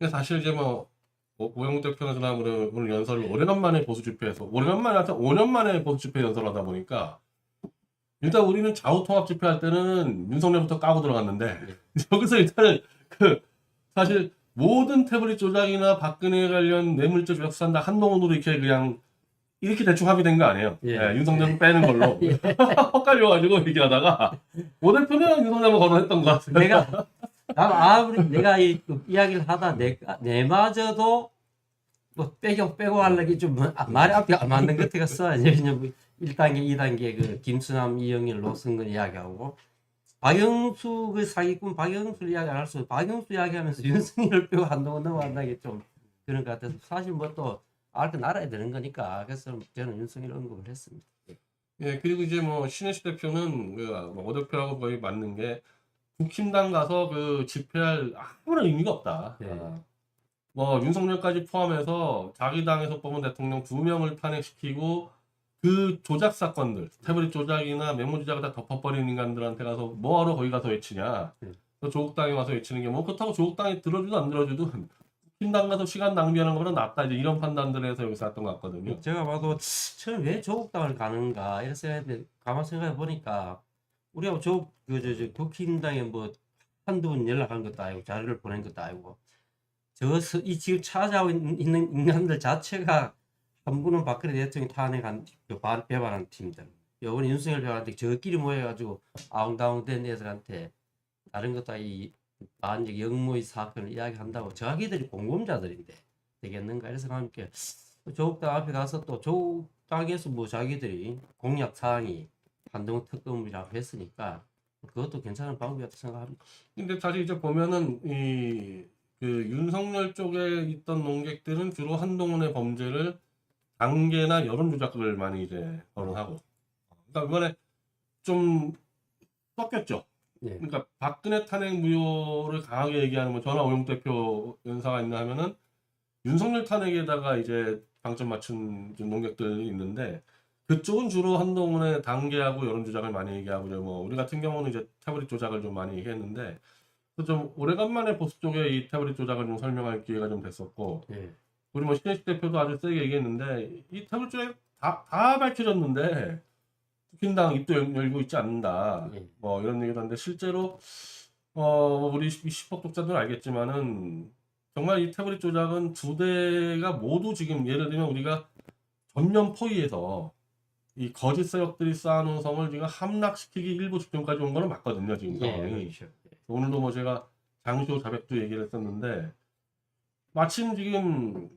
근데 사실 이제 뭐 오영훈 대표나 오늘 연설을 오래간만에 보수 집회에서 오래간만에 하여튼 5년 만에 보수 집회 연설하다 보니까 일단 우리는 좌우 통합 집회할 때는 윤석열부터 까고 들어갔는데 여기서 일단은 그 사실 모든 태블릿 조작이나 박근혜 관련 뇌물죄 조작 수사는 다 한동훈으로 이렇게 그냥 이렇게 대충 합의된 거 아니에요? 예. 예, 윤석열 빼는 걸로 예. 헛갈려가지고 얘기하다가 오 대표는 윤석열만 거론했던 것 같아요. 내가 이 이야기를 하다 내마저도 뭐 빼고 하려기 좀 말이 앞이 안 맞는 것 같았어. 왜냐면 1단계, 2단계 그 김수남, 이영일, 노승근 이야기하고 박영수 그 사기꾼 박영수 이야기 안 할 수, 박영수 이야기하면서 윤석열 빼고 한동훈 넘어간다는 게 좀 그런 것 같아서 사실 뭐 또 알 건 알아야 되는 거니까 그래서 저는 윤석열 언급을 했습니다. 예, 그리고 이제 뭐 신혜식 대표는 오 대표하고 거의 맞는 게 국힘당 가서 그 집회할 아무런 의미가 없다. 네. 뭐 윤석열까지 포함해서 자기 당에서 뽑은 대통령 2명을 탄핵시키고 그 조작 사건들, 태블릿 조작이나 메모 조작을 다 덮어버리는 인간들한테 가서 뭐하러 거기 가서 외치냐. 또 조국당에 와서 외치는 게 뭐 그렇다고 조국당이 들어주도 안 들어주도 국힘당 가서 시간 낭비하는 것보다 낫다. 이제 이런 판단들을 해서 여기서 했던 것 같거든요. 제가 봐도 처음 왜 조국당을 가는가 이런 생각인데 가만 생각해 보니까 우리가 국힘당에 뭐 한두 번 연락한 것도 아니고 자료를 보낸 것도 아니고 이 지금 찾아오고 있는 인간들 자체가 한 분은 박근혜 대통령 탄핵한 배반한 팀들, 요번에 윤석열 배반한테 저끼리 모여가지고 아웅다웅된 애들한테 다른 것도 이 반적 영모의 사건을 이야기한다고 자기들이 공범자들인데 되겠는가 이래서 함께 조국당 앞에 가서 또 조국당에서 뭐 자기들이 공약 사항이 한동훈 특검이라고 했으니까 그것도 괜찮은 방법이라고 생각합니다. 근데 사실 이제 보면은 그 윤석열 쪽에 있던 농객들은 주로 한동훈의 범죄를 단계나 여론 조작을 많이 이제 거론하고, 그러니까 이번에 좀 섞였죠. 예. 그러니까 박근혜 탄핵 무효를 강하게 얘기하는 뭐 저나 오영 대표 연사가 있나 하면은 윤석열 탄핵에다가 이제 방점 맞춘 좀 농객들이 있는데 그쪽은 주로 한동훈의 단계하고 여론 조작을 많이 얘기하고 뭐 우리 같은 경우는 이제 태블릿 조작을 좀 많이 얘기했는데 좀 오래간만에 보수 쪽에 이 태블릿 조작을 좀 설명할 기회가 좀 됐었고 예. 우리 뭐 신혜식 대표도 아주 세게 얘기했는데 이 태블릿 조작 다 밝혀졌는데 국힘당 입도 열고 있지 않는다. 예. 뭐 이런 얘기도 하는데 실제로 우리 10억 독자들은 알겠지만은 정말 이 태블릿 조작은 두 대가 모두 지금 예를 들면 우리가 전면 포위해서 이 거짓 세력들이 쌓아놓은 성을 지금 함락시키기 일부 직전까지 온 거는 맞거든요. 지금 상황이. 그렇죠. 오늘도 뭐 제가 장시호 자백도 얘기를 했었는데 마침 지금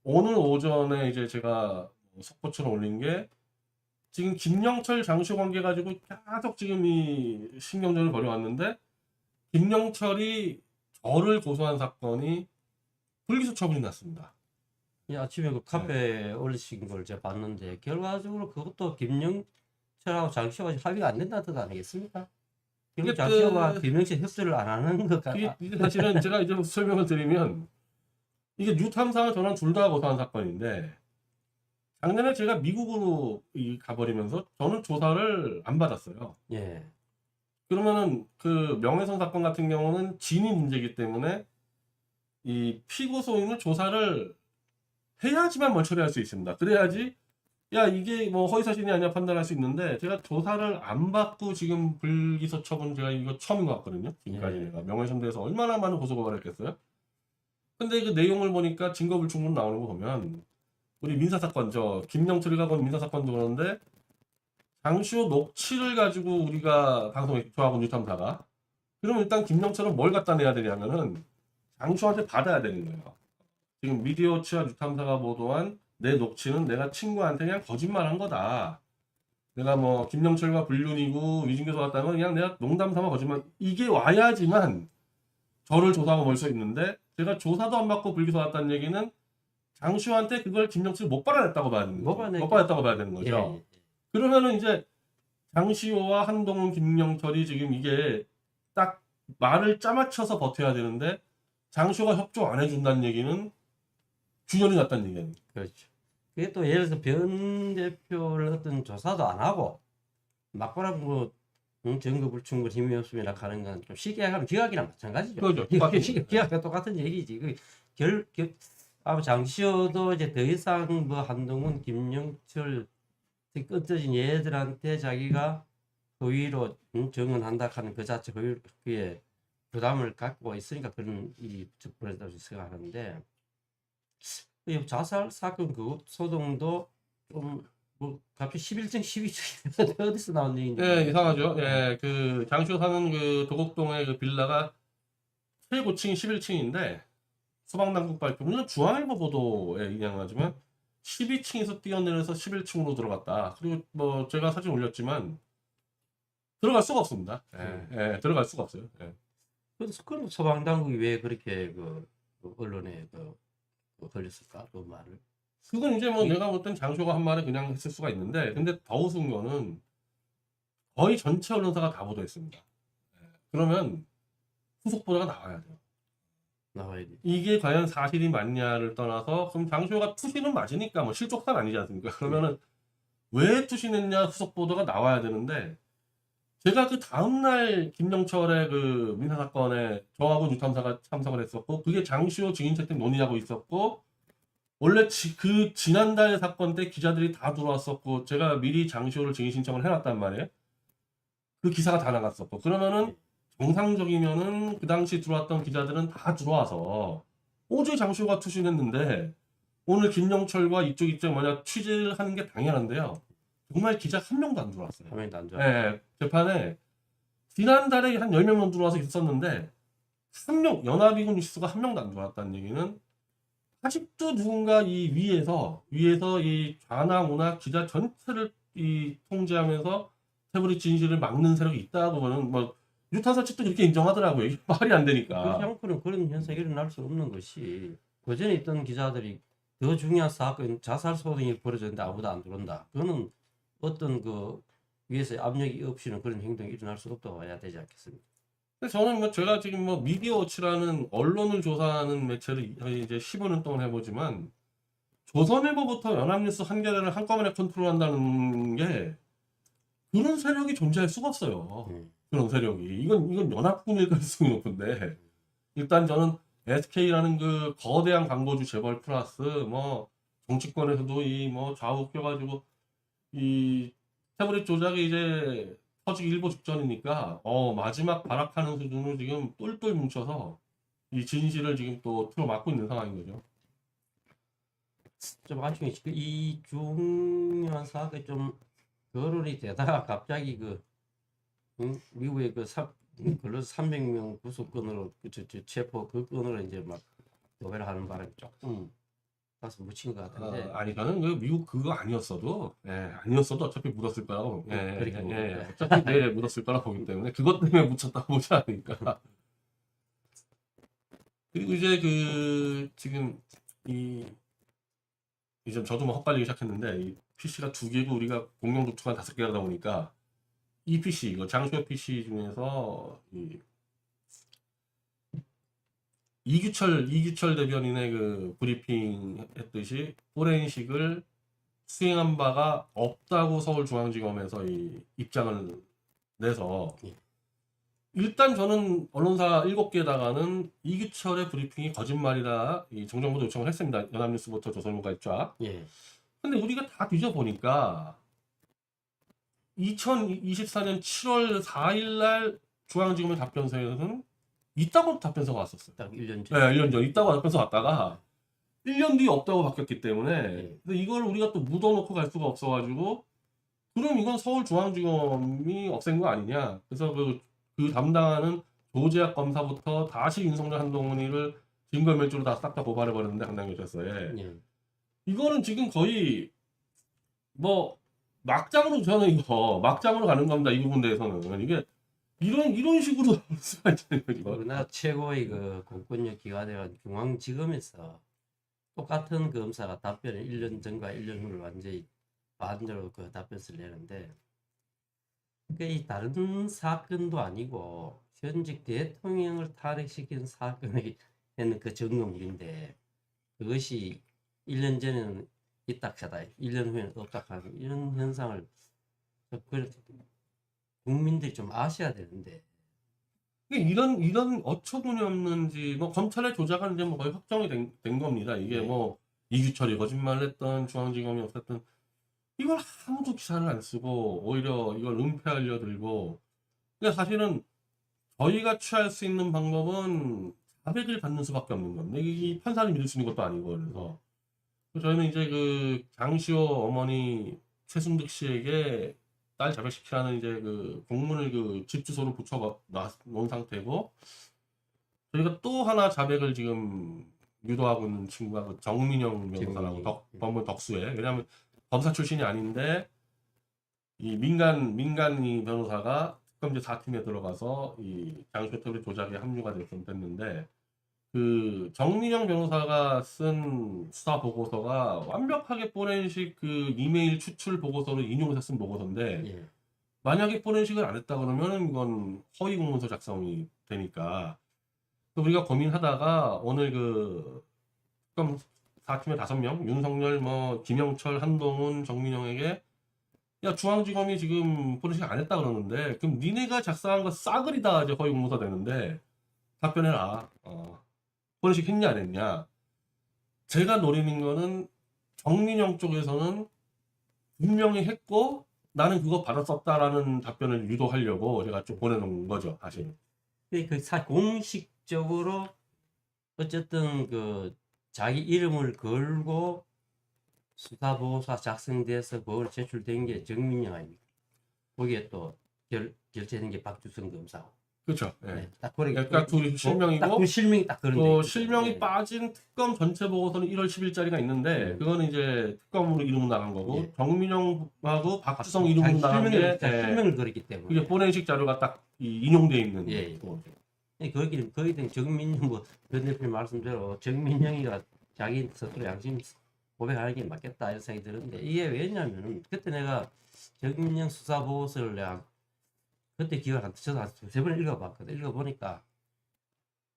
오늘 오전에 이제 제가 속보처럼 올린 게 지금 김영철 장시호 관계 가지고 계속 지금 이 신경전을 벌여왔는데 김영철이 저를 고소한 사건이 불기소 처분이 났습니다. 아침에 그 카페에 올리신 걸 제가 봤는데 결과적으로 그것도 김영철하고 장시호가 합의가 안 된다는 뜻 아니겠습니까? 결국 장시호가 김영철 협조를 안 하는 것 같아. 이게 사실은 제가 이제 설명을 드리면 이게 뉴탐사와 저랑 둘 다 고소한 사건인데 작년에 제가 미국으로 가버리면서 저는 조사를 안 받았어요. 예. 그러면은 그 명예훼손 사건 같은 경우는 진위 문제이기 때문에 이 피고소인을 조사를 해야지만 뭘 처리할 수 있습니다. 그래야지 야 이게 뭐 허위사실이 아니냐 판단할 수 있는데 제가 조사를 안 받고 지금 불기소 처분 제가 이거 처음인 것 같거든요. 지금까지 예. 내가 명예훼손 대해서 얼마나 많은 고소고발을 했겠어요. 근데 그 내용을 보니까 증거불충분 나오는 거 보면 우리 민사사건 김영철이가 건 민사사건도 그러는데 장시호 녹취를 가지고 우리가 방송에 저하고 뉴탐사가 그러면 일단 김영철은 뭘 갖다 내야 되냐면은 장시호한테 받아야 되는 거예요. 지금 미디어치와 뉴탐사가 보도한 내 녹취는 내가 친구한테 그냥 거짓말한 거다. 내가 뭐 김영철과 불륜이고 위증교사 같다면 그냥 내가 농담삼아 거짓말 이게 와야지만 저를 조사하고 뭘 수 있는데 제가 조사도 안 받고 불기소 왔다는 얘기는 장시호한테 그걸 김영철이 못 받아냈다고 봐야 되는 거죠. 못 받았다고 봐야 되는 거죠. 예. 그러면은 이제 장시호와 한동훈, 김영철이 지금 이게 딱 말을 짜맞춰서 버텨야 되는데 장시호가 협조 안 해준다는 얘기는 균열이 났다는 얘기예요. 그렇죠. 그게 또 예를 들어서 변 대표를 어떤 조사도 안 하고 막바람 뭐 증거불충분 힘이 없음이라 하는 건 좀 쉽게 하면 기각이랑 마찬가지죠. 그거죠. 똑같은 거죠. 기각과 똑같은 얘기지. 아마 장시호도 이제 더 이상 뭐 한동훈, 김영철 끊어진 얘들한테 자기가 허위로 증언한다 하는 그 자체 그에 부담을 갖고 있으니까 그런 일이 벌어졌다고 생각하는데 이 자살 사건 그 소동도 좀 뭐 갑자기 11층 12층 어디서 나온 얘기인지 예, 이상하죠. 모르겠어요. 예, 그 장시호 사는 그 도곡동의 그 빌라가 최고층이 11층인데 소방당국 발표, 물론 중앙일보 보도에 인양하지만 12층에서 뛰어내려서 11층으로 들어갔다. 그리고 뭐 제가 사진 올렸지만 들어갈 수가 없습니다. 예, 예, 들어갈 수가 없어요. 예. 그래서 그럼 소방당국이 왜 그렇게 그 언론에 걸렸을까 그 말을? 그건 이제 뭐 내가 볼 땐 장시호가 한 말에 그냥 했을 수가 있는데, 근데 더 우스운 거는 거의 전체 언론사가 다 보도했습니다. 예. 그러면 후속 보도가 나와야 돼요. 나와야 돼. 이게 과연 사실이 맞냐를 떠나서, 그럼 장시호가 투신은 맞으니까 뭐 실족산 아니지 않습니까? 그러면은 왜 투신했냐 후속 보도가 나와야 되는데, 제가 그 다음날 김영철의 그 민사 사건에 저하고 뉴탐사가 참석을 했었고, 그게 장시호 증인 채택 논의하고 있었고, 원래 그 지난달 사건 때 기자들이 다 들어왔었고, 제가 미리 장시호를 증인 신청을 해놨단 말이에요. 그 기사가 다 나갔었고, 그러면은 정상적이면은 그 당시 들어왔던 기자들은 다 들어와서 어제 장시호가 투신했는데 오늘 김영철과 이쪽 입장 뭐냐 취재를 하는 게 당연한데요. 정말 기자 한 명도 안 들어왔어요. 화면이 안 좋아. 예, 재판에 지난달에 한 10명 들어와서 있었는데 한 명, 연합이군 뉴스가 한 명도 안 들어왔다는 얘기는 아직도 누군가 이 위에서 이 좌나 우나 기자 전체를 이 통제하면서 태블릿 진실을 막는 세력이 있다고 보는, 뭐 유타사 측도 그렇게 인정하더라고요. 이게 말이 안 그렇지 되니까. 않고는 그런 현상이 일어날 수 없는 것이 그전에 있던 기자들이 더 중요한 사건 자살 소동이 벌어졌는데 아무도 안 들어온다. 그거는 어떤 그 위에서 압력이 없이는 그런 행동이 일어날 수 없다고 봐야 되지 않겠습니까? 근데 저는 뭐 제가 지금 뭐 미디어워치라는 언론을 조사하는 매체를 이제 15년 동안 해보지만 조선일보부터 연합뉴스 한 개를 한꺼번에 컨트롤한다는 게 그런 세력이 존재할 수가 없어요. 그런 세력이. 이건 연합군일 가능성이 높은데, 일단 저는 SK라는 그 거대한 광고주 재벌 플러스 뭐 정치권에서도 이 뭐 좌우 껴가지고 이 태블릿 조작이 이제 터지기 일보 직전이니까 마지막 발악하는 수준으로 지금 똘똘 뭉쳐서 이 진실을 지금 또 틀어막고 있는 상황인 거죠. 좀 아쉬운 게 이중요한 사건이 좀 거론이 되다가 갑자기 미국의 걸로 300명 구속건으로 체포 그 건으로 이제 막 도배를 하는 바람에 조금 가서 묻힌 것 같은데. 아니 저는 그 미국 그거 아니었어도 아니었어도 어차피 묻었을 거라고 그렇게 봅니다. 어차피 내일 묻었을 거라 보기 때문에 그것 때문에 묻혔다고 보지 않으니까. 그리고 이제 그 지금 이제 저도 뭐 헛갈리기 시작했는데 이 PC가 두 개고 우리가 공용 노트가 5개가 다 보니까 이 PC 이거 장시호 PC 중에서 이규철 대변인의 그 브리핑 했듯이 포렌식을 수행한 바가 없다고 서울중앙지검에서 이 입장을 내서, 일단 저는 언론사 7개에다가는 이규철의 브리핑이 거짓말이다 이 정정보도 요청을 했습니다. 연합뉴스부터 조선일보까지 쫙. 예. 근데 우리가 다 뒤져보니까 2024년 7월 4일 날 중앙지검의 답변서에서는 있다고 답변서가 왔었어요. 딱 1년 네, 전. 1년 전 있다고 답변서 왔다가 1년 뒤에 없다고 바뀌었기 때문에, 예. 근데 이걸 우리가 또 묻어놓고 갈 수가 없어가지고, 그럼 이건 서울중앙지검이 없앤 거 아니냐. 그래서 그 담당하는 조재학 검사부터 다시 윤석열 한동훈이를 증거멸조로 다 싹 다 고발해버렸는데, 강남경찰서에. 예. 이거는 지금 거의 뭐 막장으로, 저는 이거 막장으로 가는 겁니다. 이 부분 대해서는 이게 이런 식으로 할 수가 있다는 거죠. 우리나라 최고의 그 공권력 기관인 중앙지검에서 똑같은 검사가 답변을 1년 전과 1년 후를 완전히 반대로 그 답변을 내는데, 이 다른 사건도 아니고 현직 대통령을 탄핵시킨 사건에 있는 그 증거물인데 그것이 1년 전에는 있다 하다 1년 후에는 없다 하는 이런 현상을 국민들이 좀 아셔야 되는데. 이런 어처구니없는지 뭐 검찰의 조작은 이제 뭐 거의 확정이 된 겁니다. 이게 네. 뭐 이규철이 거짓말을 했던 중앙지검이 없었던 이걸 아무도 기사를 안 쓰고 오히려 이걸 은폐하려 들고 그러니까 사실은 저희가 취할 수 있는 방법은 자백을 받는 수밖에 없는 겁니다. 이 판사를 믿을 수 있는 것도 아니고 그래서 저희는 이제 그 장시호 어머니 최순득 씨에게 딸 자백시키라는 이제 그 공문을 그 집 주소로 붙여 놓은 상태고 저희가 또 하나 자백을 지금 유도하고 있는 친구가 그 정민영 변호사라고 법원 덕수에 왜냐하면 검사 출신이 아닌데 이 민간이 변호사가 특검제 4팀에 들어가서 이 장시호 특별 조작에 합류가 됐는데 그 정민영 변호사가 쓴 수사 보고서가 완벽하게 포렌식 그 이메일 추출 보고서를 인용해서 쓴 보고서인데 예. 만약에 포렌식을 안 했다 그러면 이건 허위 공문서 작성이 되니까 우리가 고민하다가 오늘 그 특검 4팀의 5명 윤석열 뭐 김영철 한동훈 정민영에게 야 중앙지검이 지금 포렌식 안 했다 그러는데 그럼 니네가 작성한 거 싸그리다 이제 허위 공문서 되는데 답변해라. 포렌식 했냐 안 했냐. 제가 노리는 거는 정민영 쪽에서는 분명히 했고 나는 그거 받았었다라는 답변을 유도하려고 제가 좀 보내놓은 거죠 사실. 공식적으로 어쨌든 그 자기 이름을 걸고 수사보고서 작성돼서 그걸 제출된 게 정민영 아닙니까? 거기에 또 결재된 게 박주성 검사고. 그렇죠. 네, 딱 그래. 그러니까 둘이 실명이고 딱 그 실명이 딱 그런 데 또 있거든요. 실명이 네. 빠진 특검 전체 보고서는 1월 10일짜리가 있는데 그거는 이제 특검으로 이름은 나간 거고 예. 정민영하고 박주성 이름으로 자기 나간 게 실명을 걸었기 때문에. 그게 포렌식 자료가 딱 인용돼 있는 예. 거죠. 거기 정민영 전 대표님 말씀대로 정민영이가 자기 스스로 양심 고백하는 게 맞겠다 이런 생각이 드는데 이게 왜냐면 그때 내가 정민영 수사 보고서를 내가 그때 기억을 저도 한 3번 읽어봤거든. 읽어보니까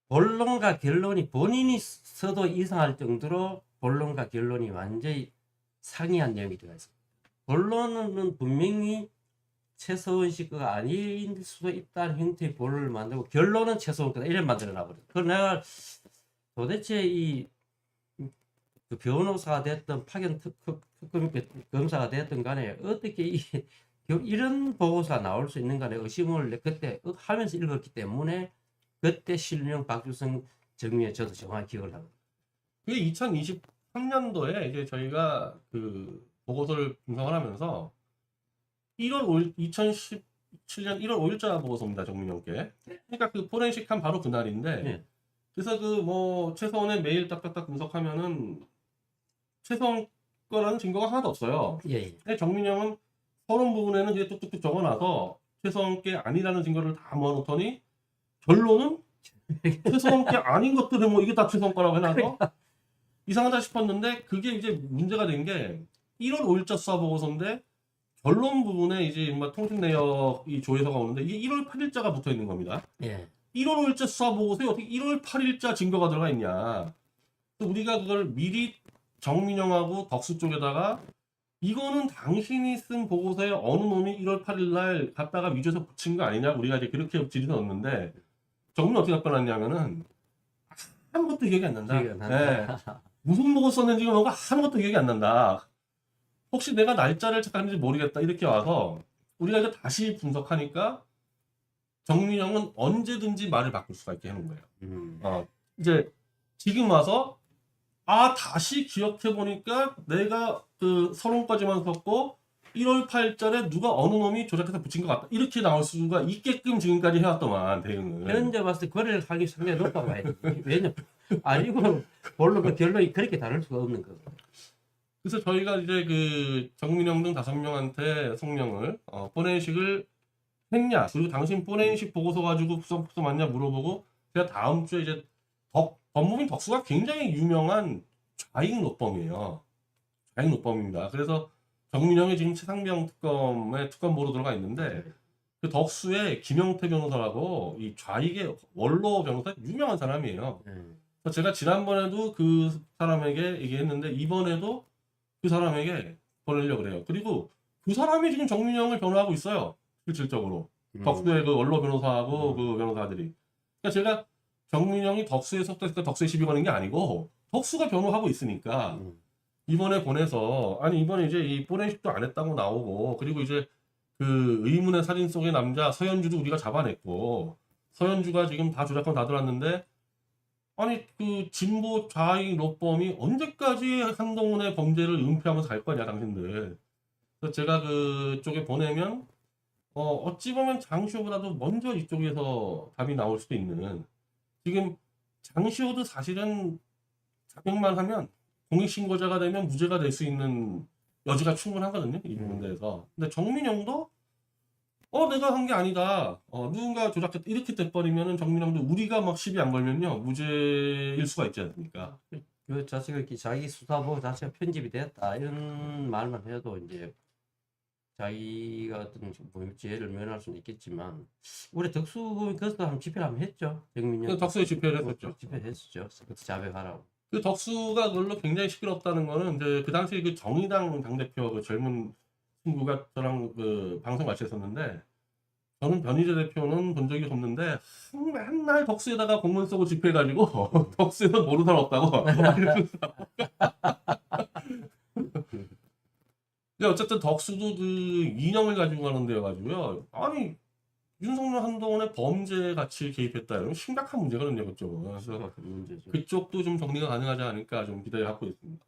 본론과 결론이 본인이 써도 이상할 정도로 본론과 결론이 완전히 상이한 내용이 들어가 있습니다. 본론은 분명히 최서원 씨 거가 아닐 수도 있다는 형태의 본론을 만들고 결론은 최서원 거다 이런 만들어 놔버렸어. 그걸 내가 도대체 그 변호사가 됐든 파견 특검 검사가 됐든 간에 어떻게 이런 보고서가 나올 수 있는 간에 의심을 그때 하면서 읽었기 때문에 그때 실명 박주성 정리에 저도 정확히 기억을 하거든요. 그게 2023년도에 이제 저희가 그 보고서를 분석을 하면서 2017년 1월 5일자 보고서입니다. 정민영께. 그러니까 그 포렌식한 바로 그날인데 네. 그래서 그 뭐 최서원의 메일 딱딱딱 분석하면은 최서원 거라는 증거가 하나도 없어요. 예. 근데 정민영은 서론 부분에는 이제 뚝뚝뚝 적어놔서 최서원 게 아니라는 증거를 다 모아놓더니 결론은 최서원 게 아닌 것들을 뭐 이게 다 최서원 거라고 해놔서 이상하다 싶었는데 그게 이제 문제가 된 게 1월 5일자 수사 보고서인데 결론 부분에 이제 막 통신 내역 이 조회서가 오는데 이게 1월 8일자가 붙어 있는 겁니다. 예. 1월 5일자 수사 보고서에 어떻게 1월 8일자 증거가 들어가 있냐. 우리가 그걸 미리 정민영하고 덕수 쪽에다가 이거는 당신이 쓴 보고서에 어느 놈이 1월 8일 날 갖다가 위조해서 붙인 거 아니냐. 우리가 이제 그렇게 질의서 넣었는데 정민이 어떻게 답변했냐면은 아무것도 기억이 안 난다. 기억이 안 난다. 네. 무슨 보고 썼는지 뭔가 아무것도 기억이 안 난다. 혹시 내가 날짜를 착각했는지 모르겠다. 이렇게 와서 우리가 이거 다시 분석하니까 정민영은 언제든지 말을 바꿀 수가 있게 해놓은 거예요. 이제 지금 와서 다시 기억해보니까 내가 그 서론까지만 썼고 1월 8일자에 누가 어느 놈이 조작해서 붙인 것 같다. 이렇게 나올 수가 있게끔 지금까지 해왔더만 대응을. 현재 봤을 때 거래를 하기 상당히 높다고 봐야 돼. 왜냐면 아니고 본론 결론이 그렇게 다를 수가 없는 거고. 그래서 저희가 이제 그 정민영 등 5명한테 성명을 포렌식을 했냐 그리고 당신 포렌식 보고서 가지고 부서 맞냐 물어보고 제가 다음 주에 이제 법무민 덕수가 굉장히 유명한 좌익 노범이에요. 좌익 노범입니다. 그래서 정민영이 지금 최상병 특검에 특검보로 들어가 있는데 그 덕수의 김영태 변호사라고 이 좌익의 원로 변호사 유명한 사람이에요. 그래서 제가 지난번에도 그 사람에게 얘기했는데 이번에도 그 사람에게 보내려고 그래요. 그리고 그 사람이 지금 정민영을 변호하고 있어요. 실질적으로. 덕수의 그 원로 변호사하고 음. 그 변호사들이. 그러니까 제가 정민영이 덕수에 속했으니까 덕수에 시비 거는 게 아니고 덕수가 변호하고 있으니까 음. 이번에 보내서 아니 이번에 이제 이 포렌식도 안 했다고 나오고 그리고 이제 그 의문의 사진 속의 남자 서현주도 우리가 잡아냈고 서현주가 지금 다 조작권 다 들어왔는데 아니 그 진보 좌익 로펌이 언제까지 한동훈의 범죄를 은폐하면서 갈 거냐 당신들. 그래서 제가 그쪽에 보내면 어찌 보면 장시호보다도 먼저 이쪽에서 답이 나올 수도 있는 지금 장시호도 사실은 자백만 하면 공익신고자가 되면 무죄가 될 수 있는 여지가 충분하거든요 이 부분에 대해서. 근데 정민영도 내가 한 게 아니다. 누군가 조작했다. 이렇게 돼버리면은 정민영도 우리가 막 시비 안 걸면요. 무죄일 수가 있지 않습니까? 그 자체가 이렇게 자기 수사본 자체가 편집이 됐다 이런 말만 해도 이제 자기가 어떤 죄를 면할 수는 있겠지만 우리 덕수 그것도 한 집회를 한번 했죠. 정민영 덕수의 집회를 했었죠. 집회를 했었죠. 그때 자백하라고. 그 덕수가 그걸로 굉장히 시끄럽다는 거는 이제 그 당시 그 정의당 당대표 그 젊은 친구가 저랑 그 방송 같이 했었는데 저는 변희재 대표는 본 적이 없는데 맨날 덕수에다가 공문 쓰고 집회해가지고 덕수에는 모르는 사람 없다고. 근데 어쨌든 덕수도 그 이념을 가지고 가는 데여가지고요. 아니 윤석열 한동훈의 범죄 같이 개입했다 이러면 심각한 문제거든요 그쪽은. 그래서 문제죠. 그쪽도 좀 정리가 가능하지 않을까 좀 기대를 갖고 있습니다.